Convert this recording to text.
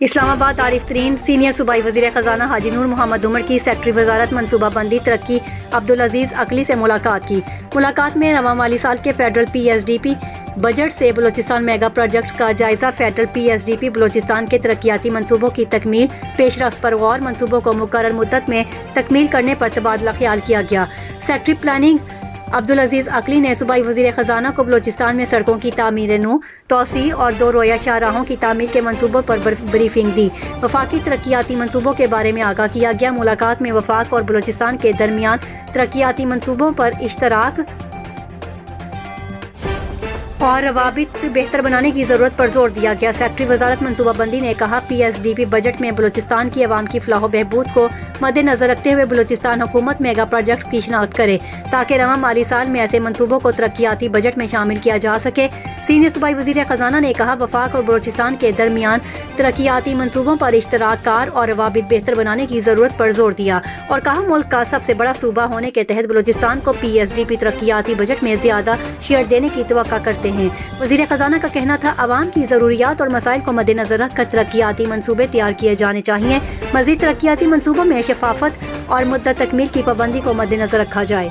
اسلام آباد عارف ترین سینئر صوبائی وزیر خزانہ حاجی نور محمد عمر کی سیکٹری وزارت منصوبہ بندی ترقی عبدالعزیز عقلی سے ملاقات میں رواں مالی سال کے federal P S D P budget سے بلوچستان میگا پروجیکٹس کا جائزہ، federal P S D P Balochistan کے ترقیاتی منصوبوں کی تکمیل، پیش رفت پر غور، منصوبوں کو مقررہ مدت میں تکمیل کرنے پر تبادلہ خیال کیا گیا۔ سیکٹری پلاننگ عبدالعزیز عقلی نے صوبائی وزیر خزانہ کو بلوچستان میں سڑکوں کی تعمیر نو، توسیع اور 2 رویہ شاہراہوں کی تعمیر کے منصوبوں پر بریفنگ دی۔ وفاقی ترقیاتی منصوبوں کے بارے میں آگاہ کیا گیا۔ ملاقات میں وفاق اور بلوچستان کے درمیان ترقیاتی منصوبوں پر اشتراک اور روابط بہتر بنانے کی ضرورت پر زور دیا گیا۔ سیکٹری وزارت منصوبہ بندی نے کہا، P S D P budget میں بلوچستان کی عوام کی فلاح و بہبود کو مد نظر رکھتے ہوئے بلوچستان حکومت میگا پروجیکٹس کی شناخت کرے تاکہ رواں مالی سال میں ایسے منصوبوں کو ترقیاتی بجٹ میں شامل کیا جا سکے۔ سینئر صوبائی وزیر خزانہ نے کہا، وفاق اور بلوچستان کے درمیان ترقیاتی منصوبوں پر اشتراک کار اور روابط بہتر بنانے کی ضرورت پر زور دیا اور کہا، ملک کا سب سے بڑا صوبہ ہونے کے تحت بلوچستان کو پی ایس ڈی پی ترقیاتی بجٹ میں زیادہ شیئر دینے کی توقع کرتے ہیں۔ وزیر خزانہ کا کہنا تھا، عوام کی ضروریات اور مسائل کو مد نظر رکھ کر ترقیاتی منصوبے تیار کیے جانے چاہیے۔ مزید ترقیاتی منصوبوں میں شفافیت اور مدت تکمیل کی پابندی کو مد نظر رکھا جائے۔